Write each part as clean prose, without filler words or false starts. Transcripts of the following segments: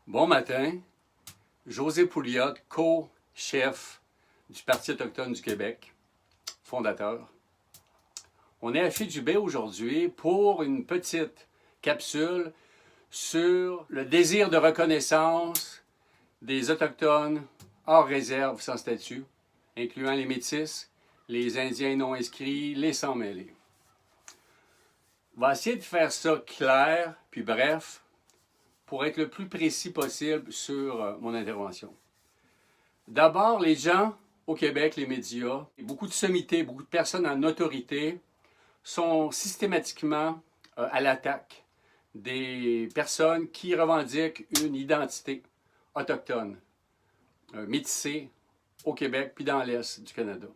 Bon matin, José Pouliot, co-chef du Parti autochtone du Québec, fondateur. On est à Fidjibé aujourd'hui pour une petite capsule sur le désir de reconnaissance des Autochtones hors réserve sans statut, incluant les Métis, les Indiens non inscrits, les sans-mêlés. On va essayer de faire ça clair, puis bref, pour être le plus précis possible sur mon intervention. D'abord, les gens au Québec, les médias, et beaucoup de sommités, beaucoup de personnes en autorité sont systématiquement à l'attaque des personnes qui revendiquent une identité autochtone, métissée au Québec puis dans l'Est du Canada.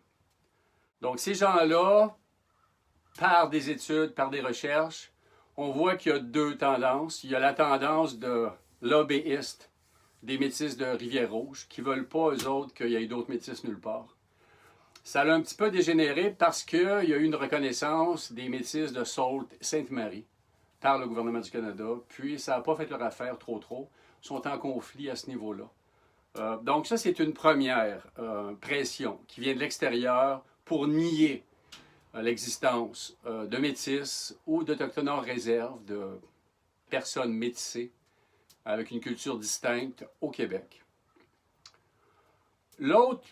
Donc ces gens-là, par des études, par des recherches, on voit qu'il y a deux tendances. Il y a la tendance de lobbyistes des Métis de Rivière-Rouge qui ne veulent pas, eux autres, qu'il y ait d'autres Métis nulle part. Ça a un petit peu dégénéré parce qu'il y a eu une reconnaissance des Métis de Sault-Sainte-Marie par le gouvernement du Canada, puis ça n'a pas fait leur affaire trop. Ils sont en conflit à ce niveau-là. Donc ça, c'est une première pression qui vient de l'extérieur pour nier l'existence de métis ou d'Autochtones hors réserve, de personnes métissées avec une culture distincte au Québec. L'autre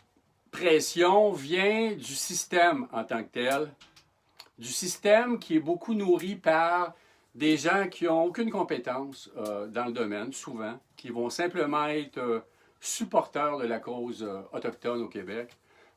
pression vient du système en tant que tel, du système qui est beaucoup nourri par des gens qui n'ont aucune compétence dans le domaine, souvent, qui vont simplement être supporters de la cause autochtone au Québec,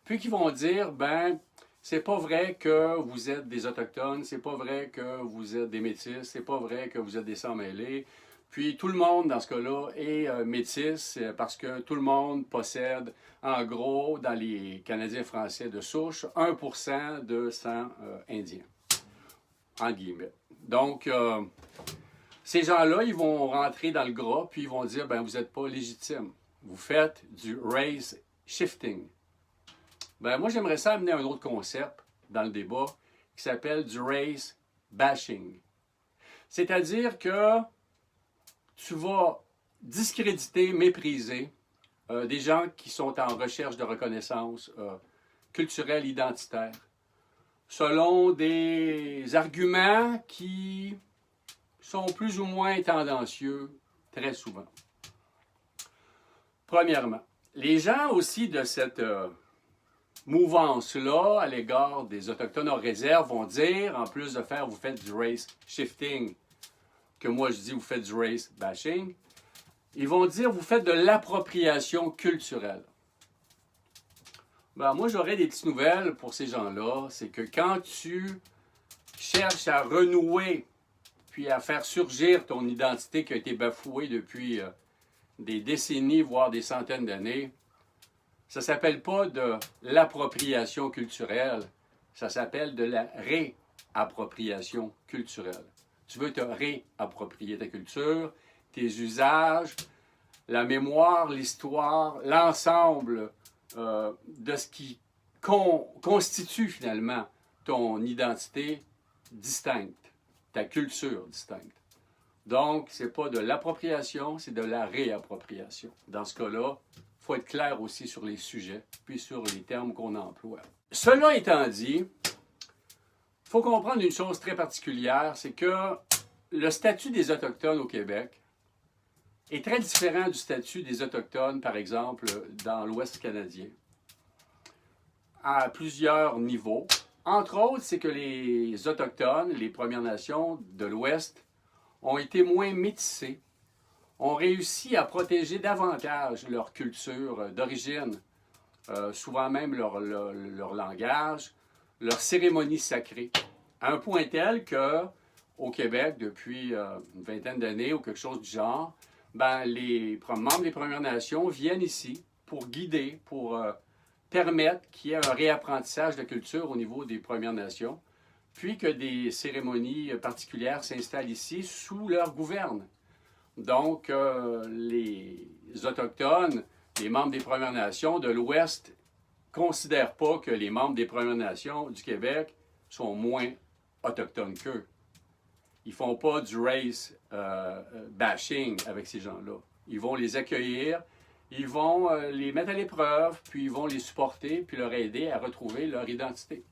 puis qui vont dire, ben, c'est pas vrai que vous êtes des Autochtones, c'est pas vrai que vous êtes des Métis, c'est pas vrai que vous êtes des sans-mêlés. Puis tout le monde, dans ce cas-là, est métis parce que tout le monde possède, en gros, dans les Canadiens français de souche, 1% de sang indien, en guillemets. Donc, ces gens-là, ils vont rentrer dans le gras, puis ils vont dire, ben vous n'êtes pas légitime. Vous faites du race shifting. Ben, moi, j'aimerais ça amener un autre concept dans le débat qui s'appelle du race bashing. C'est-à-dire que tu vas discréditer, mépriser des gens qui sont en recherche de reconnaissance culturelle, identitaire, selon des arguments qui sont plus ou moins tendancieux très souvent. Premièrement, les gens aussi de cette mouvance-là à l'égard des Autochtones hors réserve vont dire, en plus de faire, vous faites du race shifting, que moi je dis, vous faites du race bashing, ils vont dire, vous faites de l'appropriation culturelle. Ben, moi, j'aurais des petites nouvelles pour ces gens-là, c'est que quand tu cherches à renouer, puis à faire surgir ton identité qui a été bafouée depuis des décennies, voire des centaines d'années, ça ne s'appelle pas de l'appropriation culturelle, ça s'appelle de la réappropriation culturelle. Tu veux te réapproprier ta culture, tes usages, la mémoire, l'histoire, l'ensemble de ce qui constitue finalement ton identité distincte, ta culture distincte. Donc, ce n'est pas de l'appropriation, c'est de la réappropriation. Dans ce cas-là, il faut être clair aussi sur les sujets, puis sur les termes qu'on emploie. Cela étant dit, il faut comprendre une chose très particulière, c'est que le statut des Autochtones au Québec est très différent du statut des Autochtones, par exemple, dans l'Ouest canadien, à plusieurs niveaux. Entre autres, c'est que les Autochtones, les Premières Nations de l'Ouest, ont été moins métissés, ont réussi à protéger davantage leur culture d'origine, souvent même leur langage, leur cérémonie sacrée, à un point tel que, au Québec, depuis une vingtaine d'années ou quelque chose du genre, ben, les membres des Premières Nations viennent ici pour guider, pour permettre qu'il y ait un réapprentissage de culture au niveau des Premières Nations, puis que des cérémonies particulières s'installent ici sous leur gouverne. Donc, les Autochtones, les membres des Premières Nations de l'Ouest, ne considèrent pas que les membres des Premières Nations du Québec sont moins autochtones qu'eux. Ils ne font pas du race bashing avec ces gens-là. Ils vont les accueillir, ils vont les mettre à l'épreuve, puis ils vont les supporter, puis leur aider à retrouver leur identité.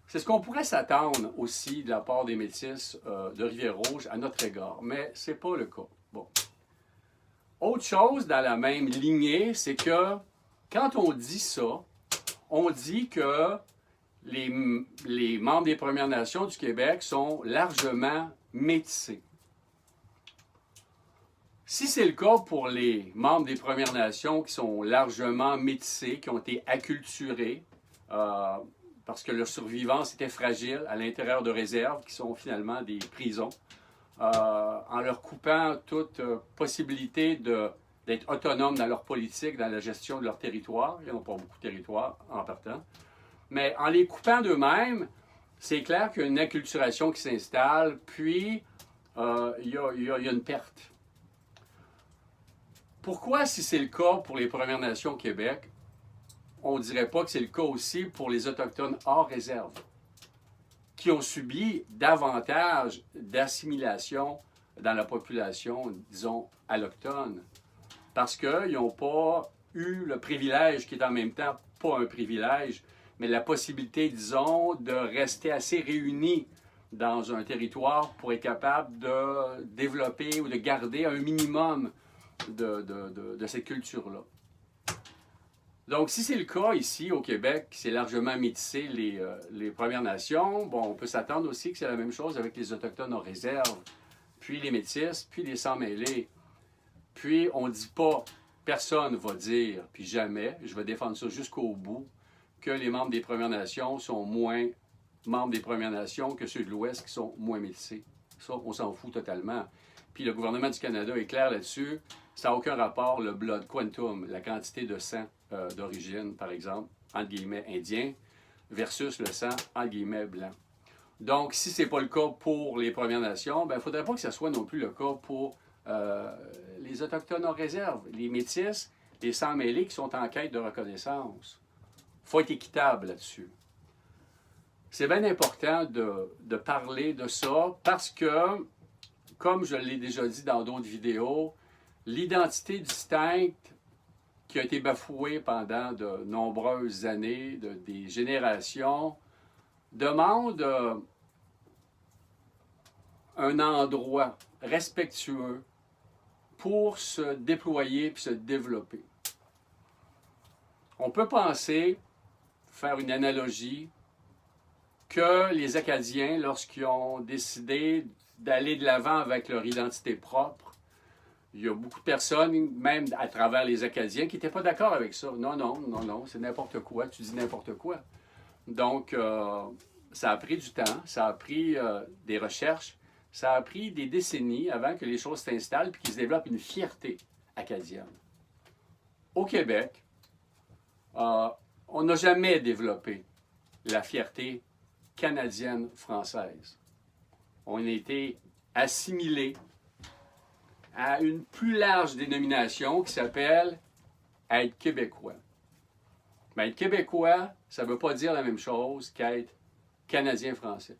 C'est ce qu'on pourrait s'attendre aussi de la part des Métis de Rivière-Rouge à notre égard, mais ce n'est pas le cas. Bon. Autre chose dans la même lignée, c'est que quand on dit ça, on dit que les membres des Premières Nations du Québec sont largement métissés. Si c'est le cas pour les membres des Premières Nations qui sont largement métissés, qui ont été acculturés, parce que leur survivance était fragile à l'intérieur de réserves, qui sont finalement des prisons, en leur coupant toute possibilité d'être autonomes dans leur politique, dans la gestion de leur territoire. Ils n'ont pas beaucoup de territoire en partant. Mais en les coupant d'eux-mêmes, c'est clair qu'il y a une acculturation qui s'installe, puis il y a une perte. Pourquoi, si c'est le cas pour les Premières Nations au Québec, on ne dirait pas que c'est le cas aussi pour les Autochtones hors réserve, qui ont subi davantage d'assimilation dans la population, disons, alloctone, parce qu'ils n'ont pas eu le privilège, qui est en même temps pas un privilège, mais la possibilité, disons, de rester assez réunis dans un territoire pour être capable de développer ou de garder un minimum de cette culture-là. Donc, si c'est le cas ici au Québec, c'est largement métissé les Premières Nations, bon, on peut s'attendre aussi que c'est la même chose avec les Autochtones en réserve, puis les Métis, puis les sans-mêlés. Puis, on ne dit pas, personne ne va dire, puis jamais, je vais défendre ça jusqu'au bout, que les membres des Premières Nations sont moins membres des Premières Nations que ceux de l'Ouest qui sont moins métissés. Ça, on s'en fout totalement. Puis le gouvernement du Canada est clair là-dessus. Ça n'a aucun rapport, le blood quantum, la quantité de sang d'origine, par exemple, entre guillemets, indien, versus le sang, entre guillemets, blanc. Donc, si ce n'est pas le cas pour les Premières Nations, il ne faudrait pas que ce soit non plus le cas pour les Autochtones en réserve, les Métis, les sans-mêlés qui sont en quête de reconnaissance. Il faut être équitable là-dessus. C'est bien important de parler de ça parce que, comme je l'ai déjà dit dans d'autres vidéos, l'identité distincte qui a été bafouée pendant de nombreuses années, des générations, demande un endroit respectueux pour se déployer et se développer. On peut penser, faire une analogie, que les Acadiens, lorsqu'ils ont décidé d'aller de l'avant avec leur identité propre, il y a beaucoup de personnes, même à travers les Acadiens, qui n'étaient pas d'accord avec ça. Non, c'est n'importe quoi, tu dis n'importe quoi. Donc, ça a pris du temps, ça a pris des recherches, ça a pris des décennies avant que les choses s'installent et qu'ils se développent une fierté acadienne. Au Québec, on n'a jamais développé la fierté canadienne-française. On a été assimilés à une plus large dénomination qui s'appelle être québécois. Mais être québécois, ça ne veut pas dire la même chose qu'être canadien-français.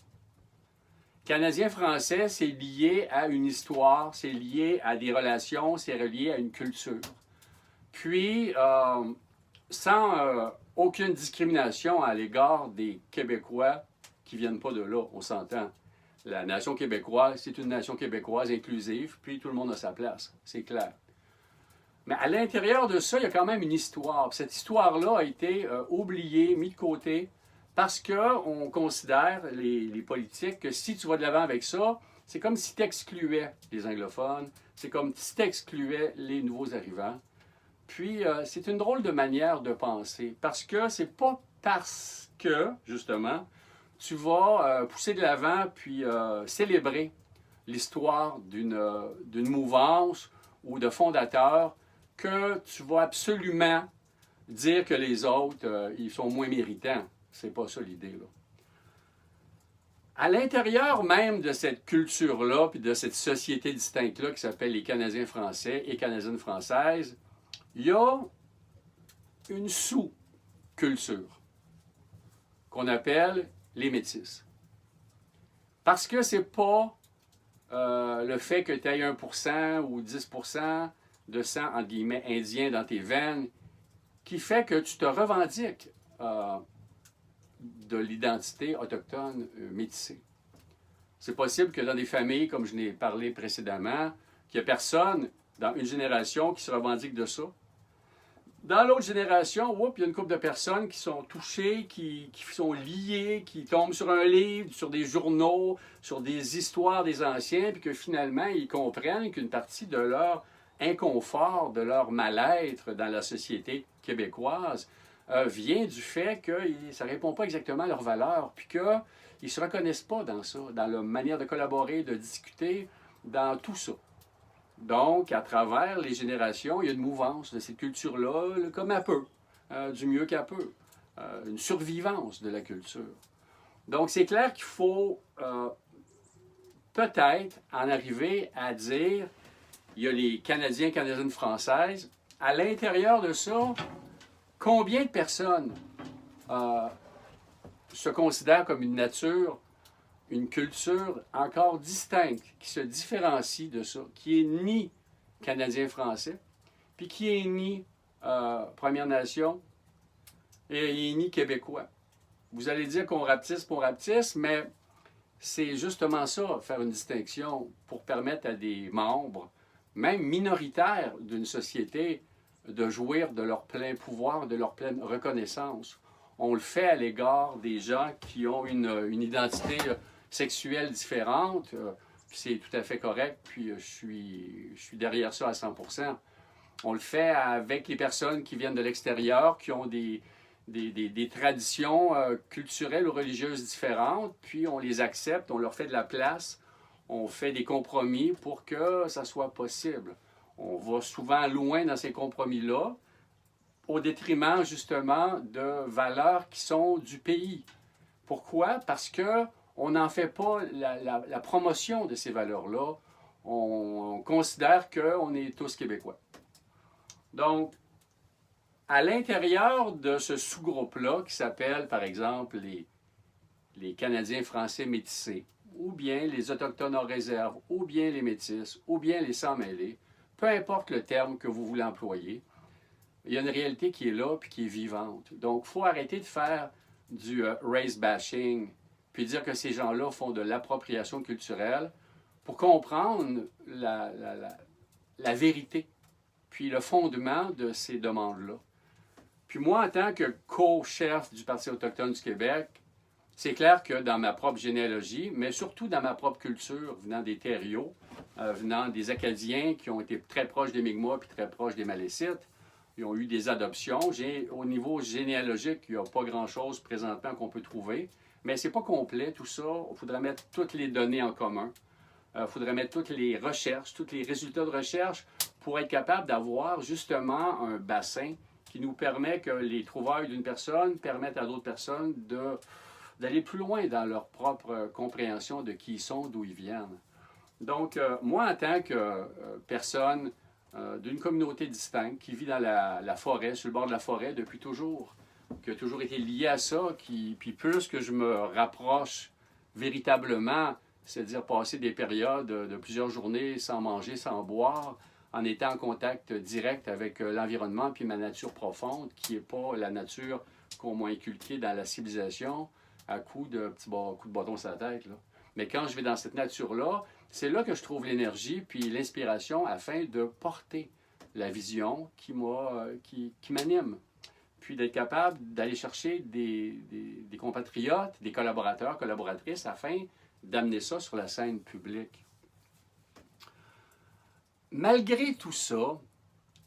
Canadien-français, c'est lié à une histoire, c'est lié à des relations, c'est relié à une culture. Puis, sans aucune discrimination à l'égard des Québécois qui ne viennent pas de là, on s'entend. La nation québécoise, c'est une nation québécoise inclusive, puis tout le monde a sa place, c'est clair. Mais à l'intérieur de ça, il y a quand même une histoire. Cette histoire-là a été oubliée, mise de côté, parce qu'on considère, les politiques, que si tu vas de l'avant avec ça, c'est comme si tu excluais les anglophones, c'est comme si tu excluais les nouveaux arrivants. Puis, c'est une drôle de manière de penser, parce que c'est pas parce que, justement, tu vas pousser de l'avant puis célébrer l'histoire d'une mouvance ou de fondateurs que tu vas absolument dire que les autres, ils sont moins méritants. C'est pas ça l'idée, là. À l'intérieur même de cette culture-là puis de cette société distincte-là qui s'appelle les Canadiens français et Canadiennes françaises, il y a une sous-culture qu'on appelle les Métis. Parce que c'est pas le fait que tu aies 1% ou 10% de sang, entre guillemets, indien dans tes veines, qui fait que tu te revendiques de l'identité autochtone métissée. C'est possible que dans des familles, comme je n'ai parlé précédemment, qu'il n'y ait personne dans une génération qui se revendique de ça. Dans l'autre génération, il y a une couple de personnes qui sont touchées, qui sont liées, qui tombent sur un livre, sur des journaux, sur des histoires des anciens, puis que finalement, ils comprennent qu'une partie de leur inconfort, de leur mal-être dans la société québécoise vient du fait que ça ne répond pas exactement à leurs valeurs, puis qu'ils ne se reconnaissent pas dans ça, dans leur manière de collaborer, de discuter, dans tout ça. Donc, à travers les générations, il y a une mouvance de cette culture-là, comme à peu, du mieux qu'à peu, une survivance de la culture. Donc, c'est clair qu'il faut peut-être en arriver à dire, il y a les Canadiens, Canadiennes françaises, à l'intérieur de ça, combien de personnes se considèrent comme une nature, une culture encore distincte, qui se différencie de ça, qui est ni canadien-français, puis qui est ni Première Nation, et ni québécois. Vous allez dire qu'on rapetisse, mais c'est justement ça, faire une distinction pour permettre à des membres, même minoritaires d'une société, de jouir de leur plein pouvoir, de leur pleine reconnaissance. On le fait à l'égard des gens qui ont une identité sexuelle différente, c'est tout à fait correct, puis je suis derrière ça à 100%. On le fait avec les personnes qui viennent de l'extérieur, qui ont des traditions culturelles ou religieuses différentes, puis on les accepte, on leur fait de la place, on fait des compromis pour que ça soit possible. On va souvent loin dans ces compromis-là, au détriment justement de valeurs qui sont du pays. Pourquoi? Parce qu'on n'en fait pas la promotion de ces valeurs-là. On considère qu'on est tous Québécois. Donc, à l'intérieur de ce sous-groupe-là, qui s'appelle, par exemple, les Canadiens français métissés, ou bien les Autochtones en réserve, ou bien les Métis, ou bien les sans-mêlés, peu importe le terme que vous voulez employer, il y a une réalité qui est là et qui est vivante. Donc, il faut arrêter de faire du race bashing, puis dire que ces gens-là font de l'appropriation culturelle pour comprendre la vérité, puis le fondement de ces demandes-là. Puis moi, en tant que co-chef du Parti autochtone du Québec, c'est clair que dans ma propre généalogie, mais surtout dans ma propre culture, venant des Thériault, venant des Acadiens qui ont été très proches des Mi'kmaq puis très proches des Malécites, ils ont eu des adoptions. Au niveau généalogique, il n'y a pas grand-chose présentement qu'on peut trouver, mais ce n'est pas complet tout ça. Il faudrait mettre toutes les données en commun. Il faudrait mettre toutes les recherches, tous les résultats de recherche pour être capable d'avoir justement un bassin qui nous permet que les trouvailles d'une personne permettent à d'autres personnes d'aller plus loin dans leur propre compréhension de qui ils sont, d'où ils viennent. Donc, moi, en tant que personne d'une communauté distincte qui vit dans la forêt, sur le bord de la forêt depuis toujours, qui a toujours été lié à ça, puis plus que je me rapproche véritablement, c'est-à-dire passer des périodes de plusieurs journées sans manger, sans boire, en étant en contact direct avec l'environnement puis ma nature profonde, qui n'est pas la nature qu'on m'a inculquée dans la civilisation à coups de petits coups de bâton sur la tête, là. Mais quand je vais dans cette nature-là, c'est là que je trouve l'énergie puis l'inspiration afin de porter la vision qui m'anime. Puis d'être capable d'aller chercher des compatriotes, des collaborateurs, collaboratrices, afin d'amener ça sur la scène publique. Malgré tout ça,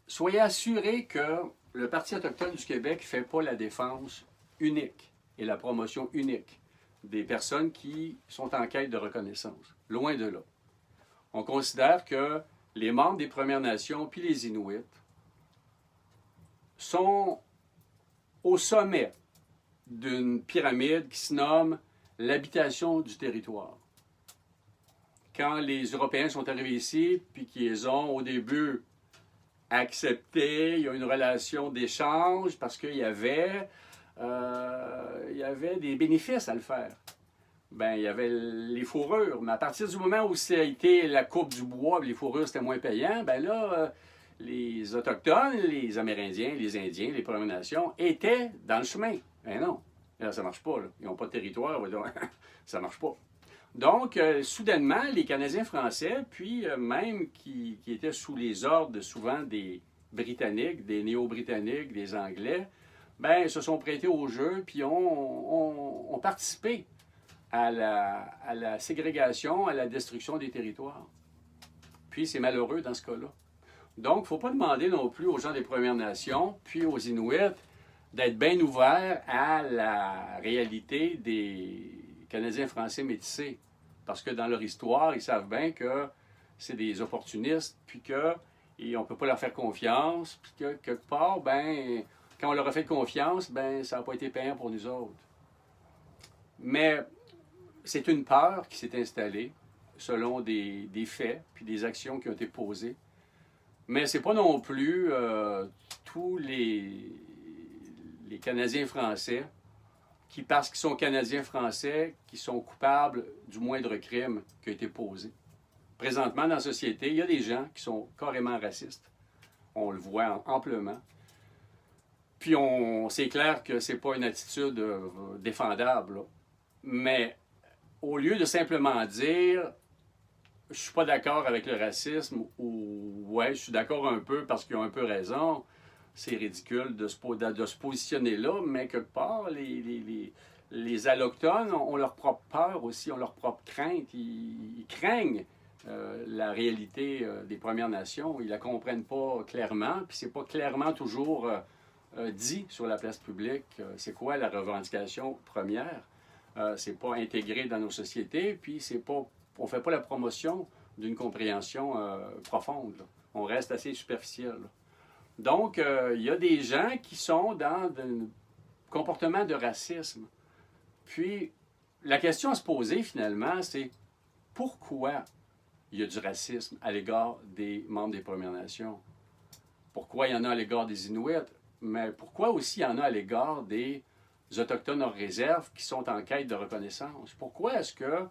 soyez assurés que le Parti autochtone du Québec ne fait pas la défense unique et la promotion unique des personnes qui sont en quête de reconnaissance. Loin de là. On considère que les membres des Premières Nations puis les Inuits sont au sommet d'une pyramide qui se nomme l'habitation du territoire. Quand les Européens sont arrivés ici, puis qu'ils ont au début accepté, il y a une relation d'échange parce qu'il y avait des bénéfices à le faire. Ben, il y avait les fourrures, mais à partir du moment où ça a été la coupe du bois, les fourrures c'était moins payant, ben là, les Autochtones, les Amérindiens, les Indiens, les Premières Nations étaient dans le chemin. Ben non, là, ça ne marche pas. Là. Ils n'ont pas de territoire, ça ne marche pas. Donc, soudainement, les Canadiens français, puis même qui étaient sous les ordres souvent des Britanniques, des Néo-Britanniques, des Anglais, ben, se sont prêtés au jeu, puis ont participé à la ségrégation, à la destruction des territoires. Puis c'est malheureux dans ce cas-là. Donc, il ne faut pas demander non plus aux gens des Premières Nations, puis aux Inuits, d'être bien ouverts à la réalité des Canadiens français métissés. Parce que dans leur histoire, ils savent bien que c'est des opportunistes, puis qu'on ne peut pas leur faire confiance, puis que quelque part, ben, quand on leur a fait confiance, ben, ça n'a pas été payant pour nous autres. Mais c'est une peur qui s'est installée selon des faits, puis des actions qui ont été posées. Mais ce n'est pas non plus tous les Canadiens français qui, parce qu'ils sont Canadiens français, qui sont coupables du moindre crime qui a été posé. Présentement, dans la société, il y a des gens qui sont carrément racistes. On le voit amplement. Puis c'est clair que c'est pas une attitude défendable. Là. Mais au lieu de simplement dire « je suis pas d'accord avec le racisme » ou « ouais, je suis d'accord un peu parce qu'ils ont un peu raison », c'est ridicule de se positionner là, mais quelque part, les Allochtones ont leur propre peur aussi, ont leur propre crainte. Ils craignent la réalité des Premières Nations. Ils ne la comprennent pas clairement, puis c'est pas clairement toujours dit sur la place publique. C'est quoi la revendication première? C'est pas intégré dans nos sociétés, puis on ne fait pas la promotion d'une compréhension profonde. Là. On reste assez superficiel. Là. Donc, il y a des gens qui sont dans un comportement de racisme. Puis, la question à se poser finalement, c'est pourquoi il y a du racisme à l'égard des membres des Premières Nations? Pourquoi il y en a à l'égard des Inuits? Mais pourquoi aussi il y en a à l'égard des Autochtones hors réserve qui sont en quête de reconnaissance? Pourquoi est-ce que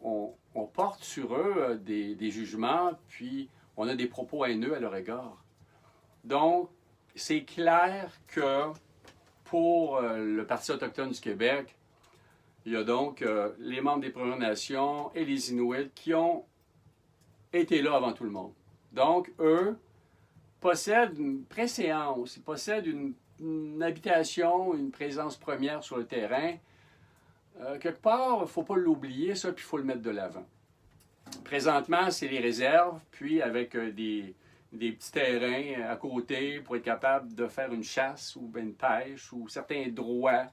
on porte sur eux des jugements, puis on a des propos haineux à leur égard? Donc, c'est clair que pour le Parti autochtone du Québec, il y a donc les membres des Premières Nations et les Inuits qui ont été là avant tout le monde. Donc, eux possèdent une préséance, ils possèdent une habitation, une présence première sur le terrain. Quelque part, il ne faut pas l'oublier, ça, puis il faut le mettre de l'avant. Présentement, c'est les réserves, puis avec des petits terrains à côté pour être capable de faire une chasse ou une pêche ou certains droits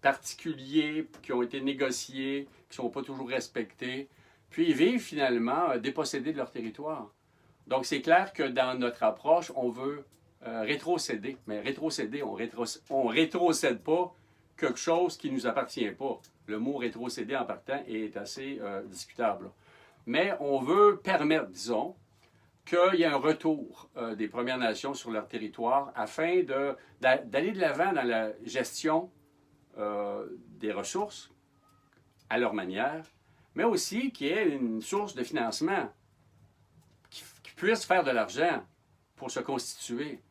particuliers qui ont été négociés, qui ne sont pas toujours respectés. Puis ils vivent finalement dépossédés de leur territoire. Donc c'est clair que dans notre approche, on veut rétrocéder. Mais rétrocéder, on rétrocède pas quelque chose qui ne nous appartient pas. Le mot rétrocéder en partant est assez discutable. Mais on veut permettre, disons, qu'il y ait un retour des Premières Nations sur leur territoire afin d'aller de l'avant dans la gestion des ressources à leur manière, mais aussi qu'il y ait une source de financement qui puisse faire de l'argent pour se constituer.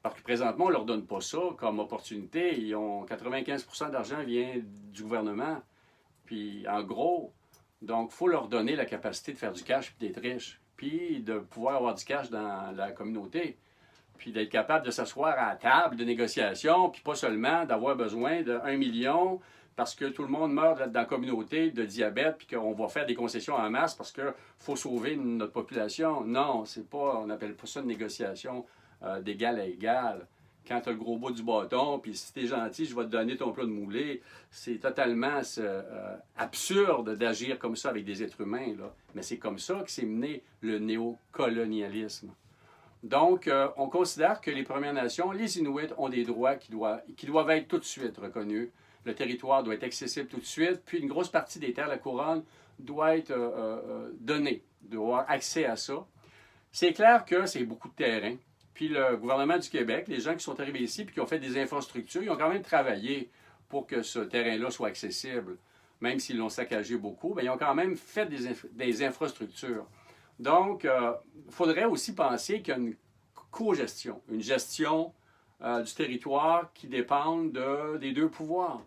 Parce que présentement, on ne leur donne pas ça comme opportunité. 95% d'argent vient du gouvernement. Puis en gros, donc il faut leur donner la capacité de faire du cash et d'être riches. Puis de pouvoir avoir du cash dans la communauté, puis d'être capable de s'asseoir à la table de négociation, puis pas seulement d'avoir besoin de 1 million parce que tout le monde meurt dans la communauté de diabète, puis qu'on va faire des concessions en masse parce qu'il faut sauver notre population. Non, c'est pas, on n'appelle pas ça une négociation d'égal à égal. Quand tu as le gros bout du bâton, puis si tu es gentil, je vais te donner ton plat de moulé. C'est totalement absurde d'agir comme ça avec des êtres humains. Là. Mais c'est comme ça que s'est mené le néocolonialisme. Donc, on considère que les Premières Nations, les Inuits, ont des droits qui doivent être tout de suite reconnus. Le territoire doit être accessible tout de suite, puis une grosse partie des terres de la couronne doit être donnée, doit avoir accès à ça. C'est clair que c'est beaucoup de terrain. Puis le gouvernement du Québec, les gens qui sont arrivés ici et qui ont fait des infrastructures, ils ont quand même travaillé pour que ce terrain-là soit accessible. Même s'ils l'ont saccagé beaucoup, bien, ils ont quand même fait des infrastructures. Donc, il faudrait aussi penser qu'il y a une co-gestion, une gestion du territoire qui dépend des deux pouvoirs,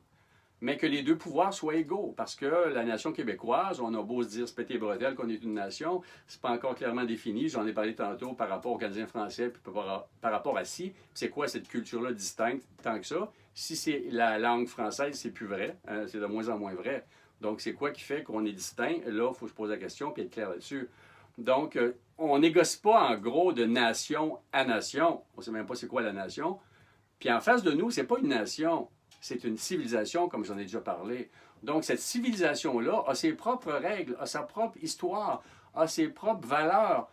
mais que les deux pouvoirs soient égaux, parce que la nation québécoise, on a beau se dire, se péter les bretelles qu'on est une nation, c'est pas encore clairement défini, j'en ai parlé tantôt par rapport aux Canadiens français, puis par rapport à si, c'est quoi cette culture-là distincte tant que ça? Si c'est la langue française, c'est plus vrai, c'est de moins en moins vrai. Donc, c'est quoi qui fait qu'on est distinct? Là, il faut se poser la question et être clair là-dessus. Donc, on négocie pas en gros de nation à nation. On ne sait même pas c'est quoi la nation. Puis en face de nous, c'est pas une nation, c'est une civilisation, comme j'en ai déjà parlé. Donc, cette civilisation-là a ses propres règles, a sa propre histoire, a ses propres valeurs,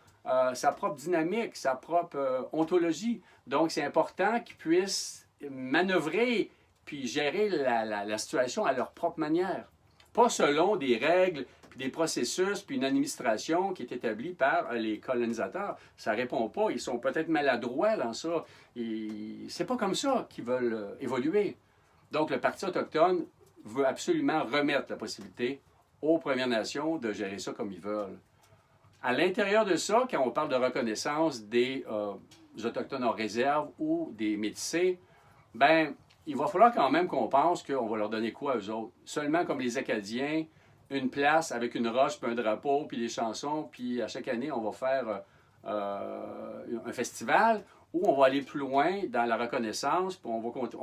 sa propre dynamique, sa propre ontologie. Donc, c'est important qu'ils puissent manœuvrer puis gérer la situation à leur propre manière. Pas selon des règles, puis des processus, puis une administration qui est établie par les colonisateurs. Ça ne répond pas. Ils sont peut-être maladroits dans ça. C'est pas comme ça qu'ils veulent évoluer. Donc, le Parti autochtone veut absolument remettre la possibilité aux Premières Nations de gérer ça comme ils veulent. À l'intérieur de ça, quand on parle de reconnaissance des Autochtones en réserve ou des Métissés, ben il va falloir quand même qu'on pense qu'on va leur donner quoi à eux autres? Seulement comme les Acadiens, une place avec une roche, puis un drapeau, puis des chansons, puis à chaque année, on va faire un festival où on va aller plus loin dans la reconnaissance, puis on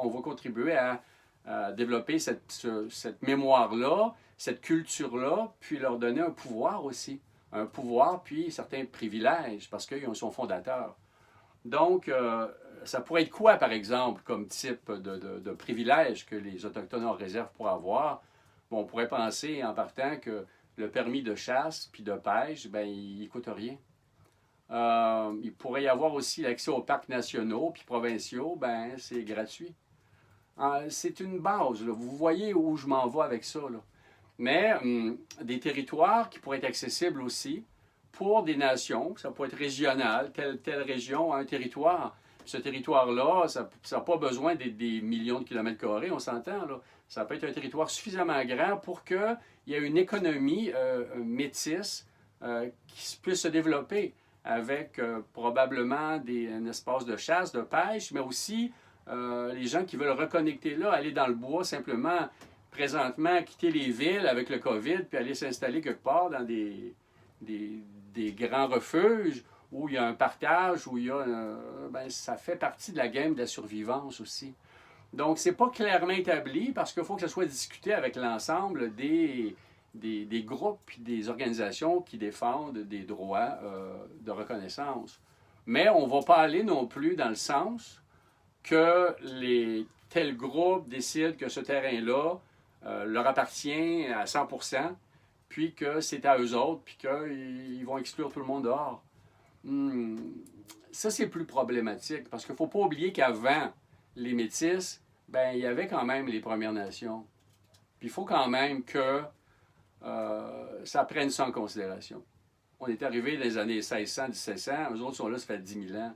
va contribuer à développer cette mémoire-là, cette culture-là, puis leur donner un pouvoir aussi. Un pouvoir, puis certains privilèges, parce qu'ils sont fondateurs. Donc, ça pourrait être quoi, par exemple, comme type de privilège que les Autochtones en réserve pourraient avoir? Bon, on pourrait penser en partant que le permis de chasse puis de pêche, ben, il ne coûte rien. Il pourrait y avoir aussi l'accès aux parcs nationaux puis provinciaux, ben, c'est gratuit. C'est une base, là. Vous voyez où je m'en vais avec ça, là. Mais des territoires qui pourraient être accessibles aussi pour des nations, ça peut être régional, telle région a un territoire. Ce territoire-là, ça n'a pas besoin des millions de kilomètres carrés, on s'entend, là. Ça peut être un territoire suffisamment grand pour qu'il y ait une économie métisse qui puisse se développer avec probablement un espace de chasse, de pêche, mais aussi les gens qui veulent reconnecter là, aller dans le bois simplement, présentement, quitter les villes avec le COVID, puis aller s'installer quelque part dans des grands refuges où il y a un partage, où il y a ben, ça fait partie de la game de la survivance aussi. Donc, c'est pas clairement établi parce qu'il faut que ça soit discuté avec l'ensemble des groupes et des organisations qui défendent des droits de reconnaissance. Mais on ne va pas aller non plus dans le sens que tels groupes décident que ce terrain-là leur appartient à 100%, puis que c'est à eux autres, puis qu'ils vont exclure tout le monde dehors. Ça, c'est plus problématique, parce qu'il ne faut pas oublier qu'avant les Métis, ben, il y avait quand même les Premières Nations. Puis il faut quand même que ça prenne ça en considération. On est arrivé dans les années 1600, 1700, eux autres sont là, ça fait 10 000 ans.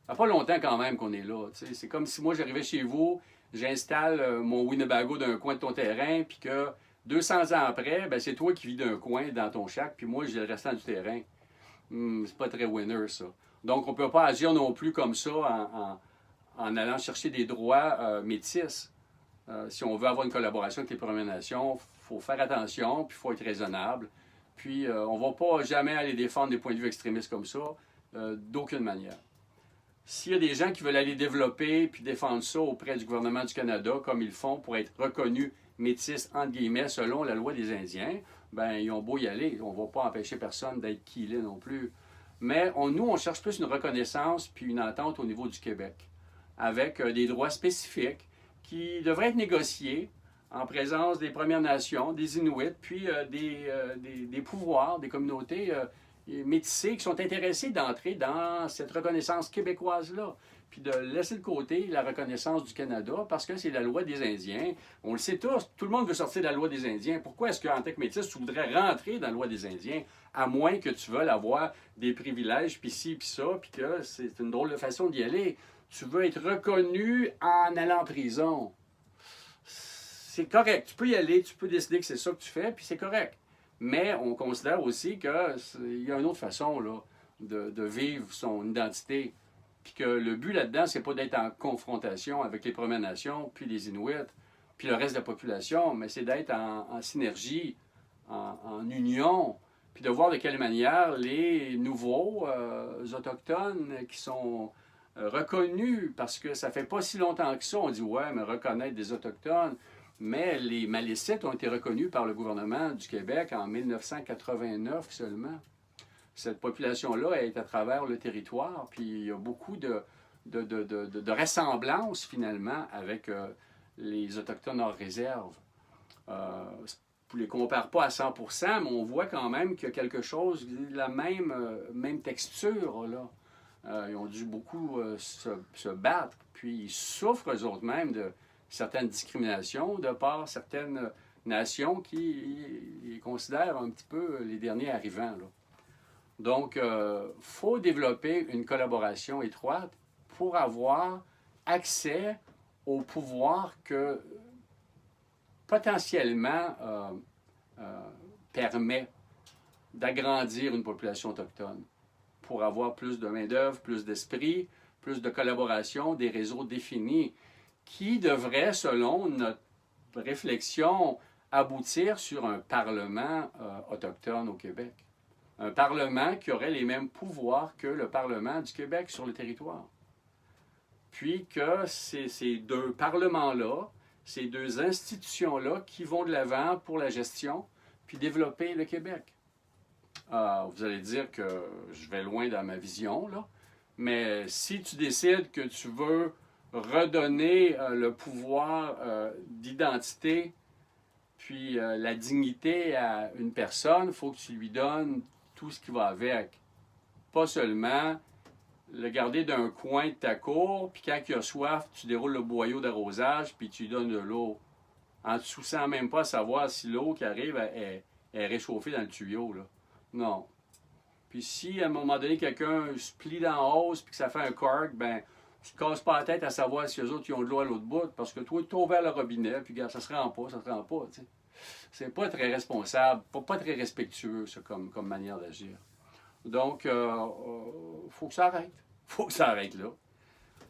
Ça fait pas longtemps quand même qu'on est là. T'sais. C'est comme si moi j'arrivais chez vous, j'installe mon Winnebago d'un coin de ton terrain, puis que 200 ans après, ben, c'est toi qui vis d'un coin dans ton shack, puis moi j'ai le restant du terrain. C'est pas très winner, ça. Donc, on ne peut pas agir non plus comme ça en allant chercher des droits métis. Si on veut avoir une collaboration avec les Premières Nations, il faut faire attention, puis il faut être raisonnable. Puis, on ne va pas jamais aller défendre des points de vue extrémistes comme ça, d'aucune manière. S'il y a des gens qui veulent aller développer puis défendre ça auprès du gouvernement du Canada, comme ils le font pour être reconnus métis, entre guillemets, selon la loi des Indiens, ben ils ont beau y aller. On ne va pas empêcher personne d'être qui il est non plus. Mais nous, on cherche plus une reconnaissance puis une entente au niveau du Québec, avec des droits spécifiques qui devraient être négociés en présence des Premières Nations, des Inuits, puis des pouvoirs, des communautés métissés qui sont intéressés d'entrer dans cette reconnaissance québécoise-là, puis de laisser de côté la reconnaissance du Canada parce que c'est la loi des Indiens. On le sait tous, tout le monde veut sortir de la loi des Indiens. Pourquoi est-ce qu'en tant que métis, tu voudrais rentrer dans la loi des Indiens, à moins que tu veuilles avoir des privilèges, puis ci, puis ça, puis que c'est une drôle de façon d'y aller. Tu veux être reconnu en allant en prison. C'est correct, tu peux y aller, tu peux décider que c'est ça que tu fais, puis c'est correct. Mais on considère aussi qu'il y a une autre façon là, de vivre son identité. Puis que le but là-dedans, c'est pas d'être en confrontation avec les Premières Nations, puis les Inuits, puis le reste de la population, mais c'est d'être en synergie, en union, puis de voir de quelle manière les nouveaux Autochtones qui sont reconnus, parce que ça fait pas si longtemps que ça, on dit ouais, mais reconnaître des Autochtones, mais les Malécites ont été reconnus par le gouvernement du Québec en 1989 seulement. Cette population-là est à travers le territoire, puis il y a beaucoup de ressemblances finalement avec les Autochtones hors réserve. Je ne les compare pas à 100%, mais on voit quand même qu'il y a quelque chose, la même texture. Là. Ils ont dû beaucoup se battre, puis ils souffrent eux autres même de certaines discriminations de par certaines nations qui les considèrent un petit peu les derniers arrivants. Là. Donc, il faut développer une collaboration étroite pour avoir accès au pouvoir que potentiellement permet d'agrandir une population autochtone pour avoir plus de main-d'œuvre, plus d'esprit, plus de collaboration, des réseaux définis qui devraient, selon notre réflexion, aboutir sur un Parlement autochtone au Québec. Un Parlement qui aurait les mêmes pouvoirs que le Parlement du Québec sur le territoire. Puis que c'est ces deux parlements-là, ces deux institutions-là qui vont de l'avant pour la gestion, puis développer le Québec. Vous allez dire que je vais loin dans ma vision, là, mais si tu décides que tu veux redonner le pouvoir d'identité, puis la dignité à une personne, il faut que tu lui donnes tout ce qui va avec. Pas seulement le garder d'un coin de ta cour, puis quand il a soif, tu déroules le boyau d'arrosage, puis tu lui donnes de l'eau. En ne te souciant même pas à savoir si l'eau qui arrive est réchauffée dans le tuyau. Là. Non. Puis si à un moment donné, quelqu'un se plie dans la hausse, puis que ça fait un cork, ben tu te casses pas la tête à savoir si eux autres ils ont de l'eau à l'autre bout, parce que toi, tu as ouvert le robinet, puis regarde, ça se rend pas, tu sais. C'est pas très responsable, pas très respectueux, ça, comme manière d'agir. Donc, faut que ça arrête. Faut que ça arrête là.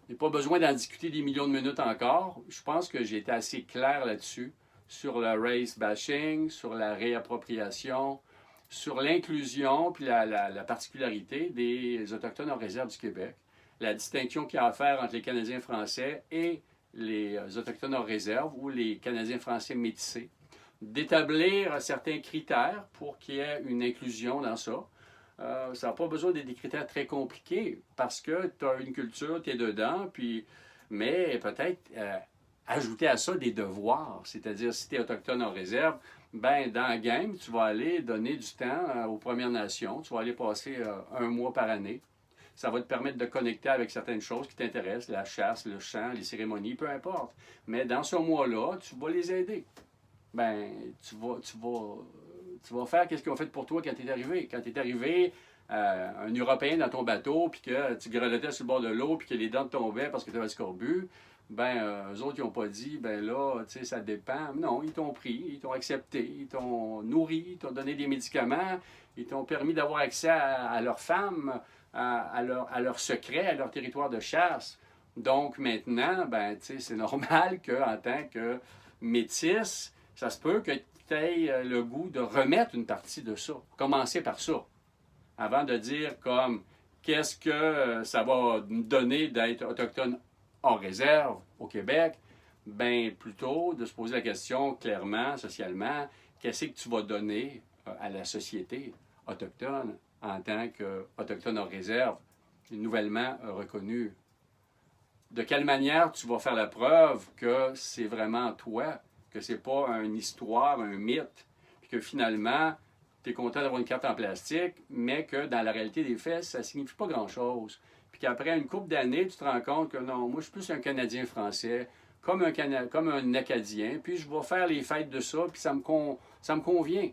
Il n'y a pas besoin d'en discuter des millions de minutes encore. Je pense que j'ai été assez clair là-dessus, sur le race bashing, sur la réappropriation, sur l'inclusion, puis la particularité des Autochtones en réserve du Québec. La distinction qu'il y a à faire entre les Canadiens français et les Autochtones en réserve ou les Canadiens français métissés. D'établir certains critères pour qu'il y ait une inclusion dans ça. Ça n'a pas besoin d'être des critères très compliqués parce que tu as une culture, tu es dedans, puis, mais peut-être ajouter à ça des devoirs. C'est-à-dire, si tu es autochtone en réserve, ben dans la game, tu vas aller donner du temps aux Premières Nations, tu vas aller passer un mois par année. Ça va te permettre de connecter avec certaines choses qui t'intéressent, la chasse, le chant, les cérémonies, peu importe. Mais dans ce mois-là, tu vas les aider. Ben, tu vas faire ce qu'ils ont fait pour toi quand tu es arrivé. Quand tu es arrivé, un Européen dans ton bateau, puis que tu grelottais sur le bord de l'eau, puis que les dents te tombaient parce que tu avais le scorbut, ben, eux autres, ils n'ont pas dit, ben là, tu sais, ça dépend. Non, ils t'ont pris, ils t'ont accepté, ils t'ont nourri, ils t'ont donné des médicaments, ils t'ont permis d'avoir accès à leurs femmes, à leurs secrets, à leur territoire de chasse. Donc maintenant, ben, tu sais, c'est normal qu'en tant que métis, ça se peut que tu aies le goût de remettre une partie de ça. Commencer par ça. Avant de dire comme qu'est-ce que ça va me donner d'être autochtone en réserve au Québec, bien plutôt de se poser la question clairement, socialement, qu'est-ce que tu vas donner à la société autochtone en tant qu'autochtone en réserve, nouvellement reconnu. De quelle manière tu vas faire la preuve que c'est vraiment toi, que c'est pas une histoire, un mythe, puis que finalement, tu es content d'avoir une carte en plastique, mais que dans la réalité des faits, ça ne signifie pas grand-chose. Puis qu'après une couple d'années, tu te rends compte que non, moi je suis plus un Canadien français, comme un Acadien, puis je vais faire les fêtes de ça, puis ça me convient.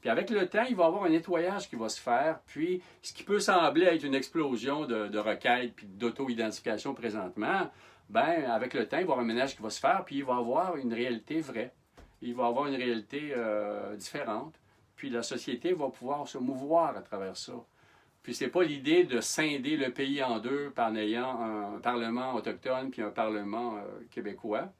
Puis avec le temps, il va y avoir un nettoyage qui va se faire, puis ce qui peut sembler être une explosion de requêtes puis d'auto-identification présentement, ben avec le temps, il va y avoir un ménage qui va se faire, puis il va y avoir une réalité vraie. Il va y avoir une réalité différente. puis la société va pouvoir se mouvoir à travers ça. Puis c'est pas l'idée de scinder le pays en deux en ayant un Parlement autochtone puis un Parlement québécois,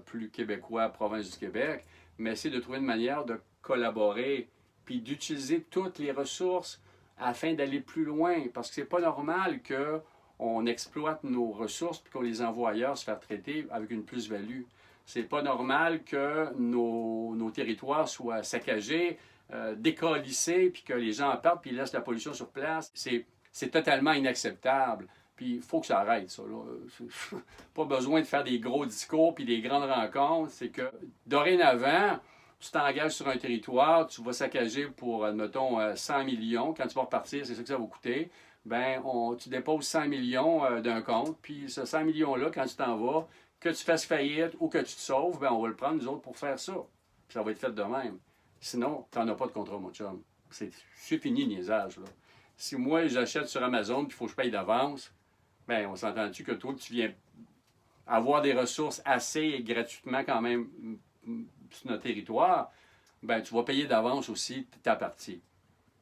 plus québécois, province du Québec, mais c'est de trouver une manière de collaborer puis d'utiliser toutes les ressources afin d'aller plus loin, parce que c'est pas normal qu'on exploite nos ressources puis qu'on les envoie ailleurs se faire traiter avec une plus-value. C'est pas normal que nos territoires soient saccagés, décalissés, puis que les gens partent puis ils laissent la pollution sur place. C'est totalement inacceptable. Puis il faut que ça arrête, ça. Là. Pas besoin de faire des gros discours puis des grandes rencontres. C'est que dorénavant, tu t'engages sur un territoire, tu vas saccager pour, admettons, 100 millions. Quand tu vas repartir, c'est ça que ça va coûter. Ben, tu déposes 100 millions d'un compte, puis ce 100 millions-là, quand tu t'en vas, que tu fasses faillite ou que tu te sauves, ben, on va le prendre, nous autres, pour faire ça. Puis ça va être fait de même. Sinon, tu n'en as pas de contrat, mon chum. C'est fini le niaisage, là. Si moi, j'achète sur Amazon, puis il faut que je paye d'avance, ben, on s'entend-tu que toi, tu viens avoir des ressources assez gratuitement quand même sur notre territoire, ben, tu vas payer d'avance aussi ta partie.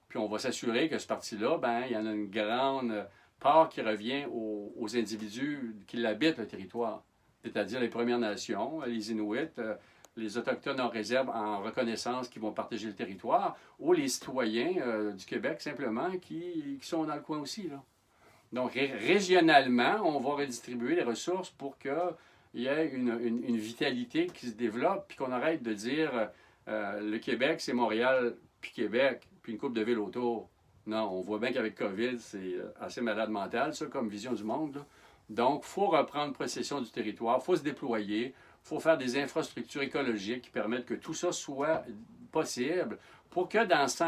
Puis on va s'assurer que cette partie-là, ben, il y en a une grande part qui revient aux individus qui l'habitent, le territoire. C'est-à-dire les Premières Nations, les Inuits, les Autochtones en réserve en reconnaissance qui vont partager le territoire, ou les citoyens du Québec, simplement, qui sont dans le coin aussi, là. Donc, régionalement, on va redistribuer les ressources pour qu'il y ait une vitalité qui se développe, puis qu'on arrête de dire le Québec, c'est Montréal, puis Québec, puis une couple de villes autour. Non, on voit bien qu'avec COVID, c'est assez malade mental, ça, comme vision du monde, là. Donc, il faut reprendre possession du territoire, il faut se déployer, il faut faire des infrastructures écologiques qui permettent que tout ça soit possible pour que dans 100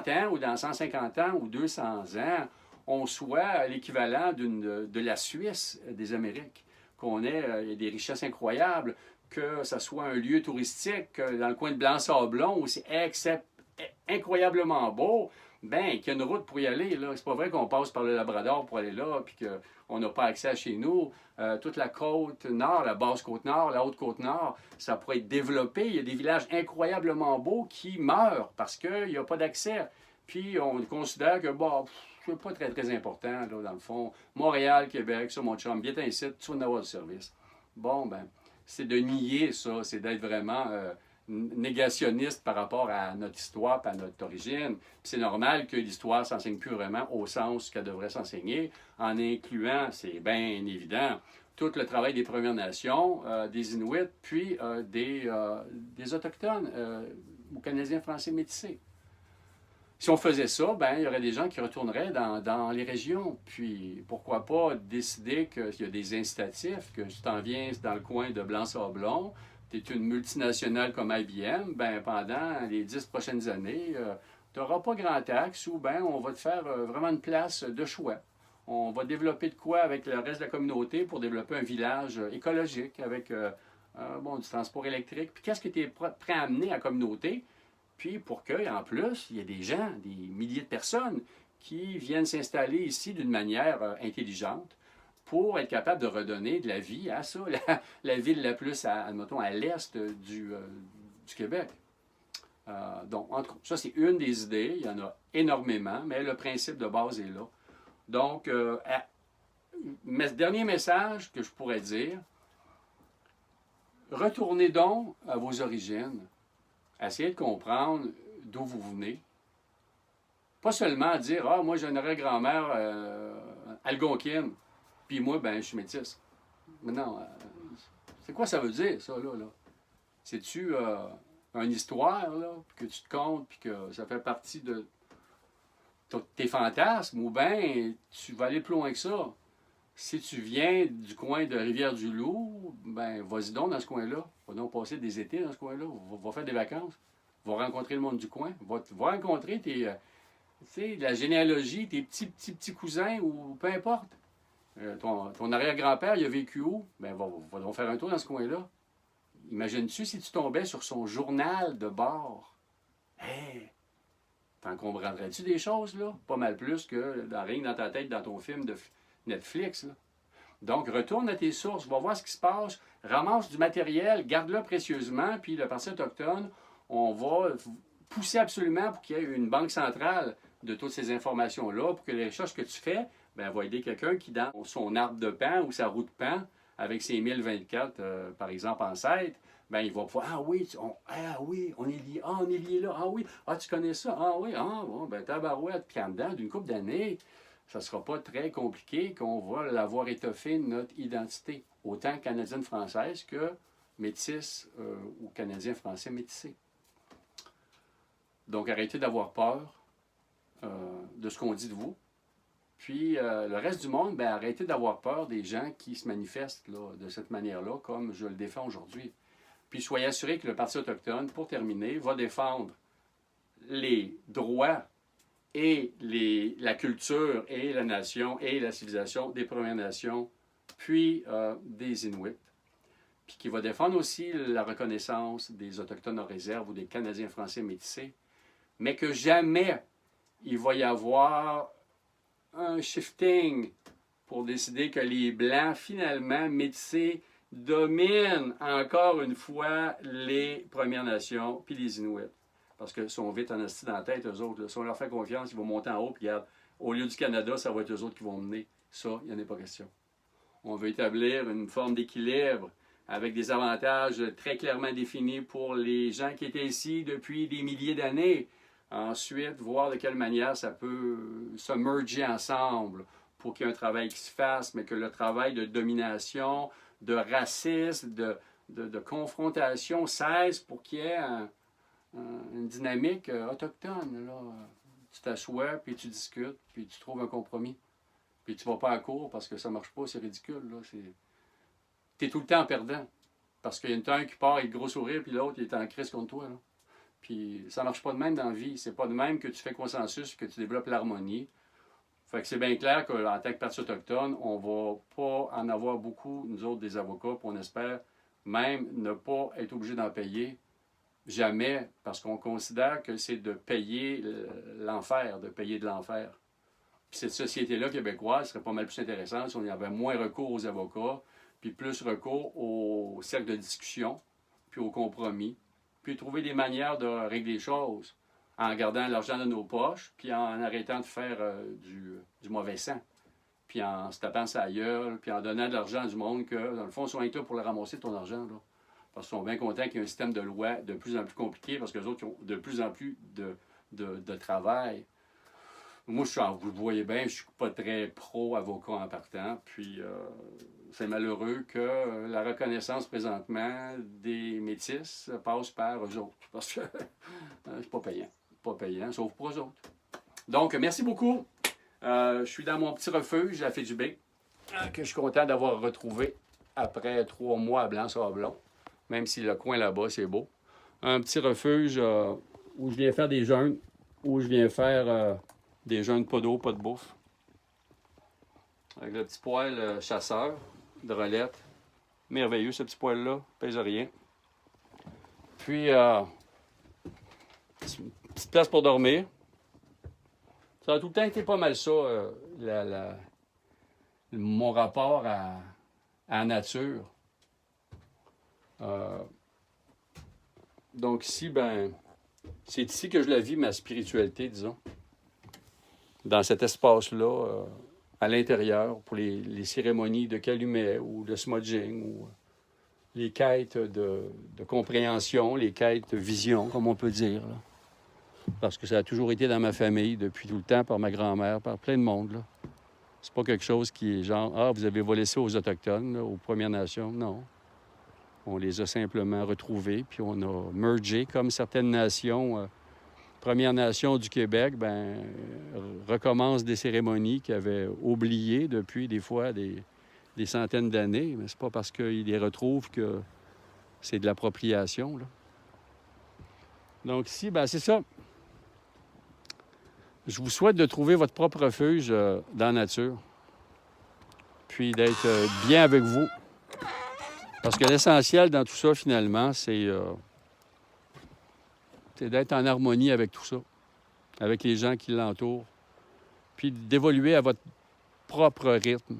ans ou dans 150 ans ou 200 ans, on soit l'équivalent de la Suisse des Amériques, qu'on ait des richesses incroyables, que ce soit un lieu touristique dans le coin de Blanc-Sablon où c'est incroyablement beau, bien, qu'il y a une route pour y aller. Là. C'est pas vrai qu'on passe par le Labrador pour aller là, puis qu'on n'a pas accès à chez nous. Toute la côte nord, la basse côte nord, la haute côte nord, ça pourrait être développé. Il y a des villages incroyablement beaux qui meurent parce qu'il n'y a pas d'accès. Puis on considère que, bon, c'est pas très, très important, là, dans le fond. Montréal, Québec, ça, mon chum, bien t'incite, tu vas en avoir le service. Bon, ben, c'est de nier ça, c'est d'être vraiment négationniste par rapport à notre histoire et à notre origine. Puis c'est normal que l'histoire ne s'enseigne plus vraiment au sens qu'elle devrait s'enseigner, en incluant, c'est bien évident, tout le travail des Premières Nations, des Inuits, puis des Autochtones ou Canadiens français métissés. Si on faisait ça, ben, il y aurait des gens qui retourneraient dans les régions. Puis, pourquoi pas décider qu'il y a des incitatifs, que tu t'en viens dans le coin de Blanc-Sablon, tu es une multinationale comme IBM, ben, pendant les 10 prochaines années, tu n'auras pas grand taxe ou ben, on va te faire vraiment une place de choix. On va développer de quoi avec le reste de la communauté pour développer un village écologique avec du transport électrique. Puis, qu'est-ce que tu es prêt à amener à la communauté? Puis pour qu'en plus, il y ait des gens, des milliers de personnes qui viennent s'installer ici d'une manière intelligente pour être capable de redonner de la vie à ça, la ville la plus, admettons, à l'est du Québec. Donc, ça, c'est une des idées. Il y en a énormément, mais le principe de base est là. Donc, dernier message que je pourrais dire, retournez donc à vos origines. Essayez de comprendre d'où vous venez. Pas seulement dire « Ah, moi, j'ai une arrière-grand-mère algonquine, puis moi, ben, je suis métisse. » Mais non, c'est quoi ça veut dire, ça, là? C'est-tu une histoire, là, que tu te comptes, puis que ça fait partie de tes fantasmes, ou bien tu vas aller plus loin que ça? Si tu viens du coin de Rivière-du-Loup, ben vas-y donc dans ce coin-là. Va donc passer des étés dans ce coin-là. Va faire des vacances. Va rencontrer le monde du coin. Va rencontrer la généalogie, tes petits cousins ou peu importe. Ton arrière-grand-père, il a vécu où? Ben va donc faire un tour dans ce coin-là. Imagines-tu si tu tombais sur son journal de bord? Hey! T'en comprendrais-tu des choses, là? Pas mal plus que rien dans ta tête dans ton film de Netflix, là. Donc, retourne à tes sources, va voir ce qui se passe, ramasse du matériel, garde-le précieusement, puis le Parti autochtone, on va pousser absolument pour qu'il y ait une banque centrale de toutes ces informations-là, pour que les recherches que tu fais, ben, va aider quelqu'un qui, dans son arbre de pan ou sa roue de pan, avec ses 1024, par exemple, ancêtres, ben, il va pouvoir, on est lié, on est lié là, tu connais ça, bon, ben, tabarouette, puis en dedans, d'une couple d'années, ça ne sera pas très compliqué qu'on va l'avoir étoffé notre identité, autant canadienne-française que métisse ou canadien-français métissé. Donc, arrêtez d'avoir peur de ce qu'on dit de vous. Puis, le reste du monde, ben, arrêtez d'avoir peur des gens qui se manifestent là, de cette manière-là, comme je le défends aujourd'hui. Puis, soyez assurés que le Parti autochtone, pour terminer, va défendre les droits et la culture et la nation et la civilisation des Premières Nations, puis des Inuits. Puis qui va défendre aussi la reconnaissance des Autochtones en réserve ou des Canadiens français métissés, mais que jamais il va y avoir un shifting pour décider que les Blancs, finalement, métissés, dominent encore une fois les Premières Nations puis les Inuits. Parce qu'ils sont vite en esti dans la tête, eux autres. Là. Si on leur fait confiance, ils vont monter en haut, puis regarde, au lieu du Canada, ça va être eux autres qui vont mener. Ça, il n'y en a pas question. On veut établir une forme d'équilibre avec des avantages très clairement définis pour les gens qui étaient ici depuis des milliers d'années. Ensuite, voir de quelle manière ça peut se merger ensemble pour qu'il y ait un travail qui se fasse, mais que le travail de domination, de racisme, de confrontation cesse pour qu'il y ait une dynamique autochtone. Là. Tu t'assois, puis tu discutes, puis tu trouves un compromis. Puis tu ne vas pas à court parce que ça ne marche pas, c'est ridicule. Tu es tout le temps perdant. Parce qu'il y en a un qui part avec le gros sourire, puis l'autre, il est en crise contre toi. Là. Puis ça ne marche pas de même dans la vie. C'est pas de même que tu fais consensus, que tu développes l'harmonie. Fait que c'est bien clair qu'en tant que Parti autochtone, on ne va pas en avoir beaucoup, nous autres, des avocats, puis on espère même ne pas être obligé d'en payer. Jamais, parce qu'on considère que c'est de payer l'enfer, de payer de l'enfer. Puis cette société-là québécoise serait pas mal plus intéressante si on y avait moins recours aux avocats, puis plus recours au cercle de discussion, puis au compromis, puis trouver des manières de régler les choses en gardant l'argent dans nos poches, puis en arrêtant de faire du mauvais sang, puis en se tapant sa gueule, puis en donnant de l'argent à du monde que, dans le fond, ils sont là pour le ramasser ton argent, là. Parce qu'ils sont bien contents qu'il y ait un système de loi de plus en plus compliqué, parce que les autres ont de plus en plus de travail. Moi, vous le voyez bien, je ne suis pas très pro-avocat en partant. Puis, c'est malheureux que la reconnaissance présentement des Métis passe par eux autres. Parce que c'est pas payant. Pas payant, sauf pour eux autres. Donc, merci beaucoup. Je suis dans mon petit refuge à Fédubé, que je suis content d'avoir retrouvé après 3 mois à Blanc-Sablon. Même si le coin là-bas, c'est beau. Un petit refuge où je viens faire des jeûnes, où je viens faire des jeûnes pas d'eau, pas de bouffe. Avec le petit poêle chasseur de Rolette. Merveilleux, ce petit poêle-là. Pèse rien. Puis, petite place pour dormir. Ça a tout le temps été pas mal ça, mon rapport à la nature. Donc ici, ben, c'est ici que je la vis, ma spiritualité, disons. Dans cet espace-là, à l'intérieur, pour les cérémonies de calumet ou de smudging, ou les quêtes de compréhension, les quêtes de vision, comme on peut dire. Là. Parce que ça a toujours été dans ma famille, depuis tout le temps, par ma grand-mère, par plein de monde. Là. C'est pas quelque chose qui est genre, vous avez volé ça aux Autochtones, là, aux Premières Nations. Non. On les a simplement retrouvés, puis on a mergé, comme certaines nations, Premières Nations du Québec, recommencent des cérémonies qu'ils avaient oubliées depuis des fois des centaines d'années. Mais c'est pas parce qu'ils les retrouvent que c'est de l'appropriation. Là. Donc ici, c'est ça. Je vous souhaite de trouver votre propre refuge dans la nature, puis d'être bien avec vous. Parce que l'essentiel dans tout ça, finalement, c'est d'être en harmonie avec tout ça, avec les gens qui l'entourent, puis d'évoluer à votre propre rythme,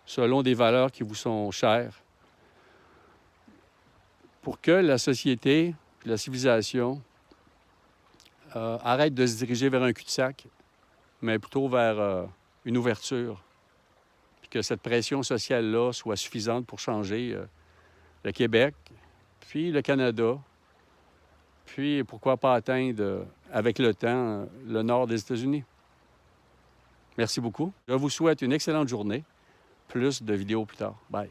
selon des valeurs qui vous sont chères, pour que la société, la civilisation arrête de se diriger vers un cul-de-sac, mais plutôt vers une ouverture. Puis que cette pression sociale-là soit suffisante pour changer le Québec, puis le Canada, puis pourquoi pas atteindre, avec le temps, le nord des États-Unis. Merci beaucoup. Je vous souhaite une excellente journée. Plus de vidéos plus tard. Bye.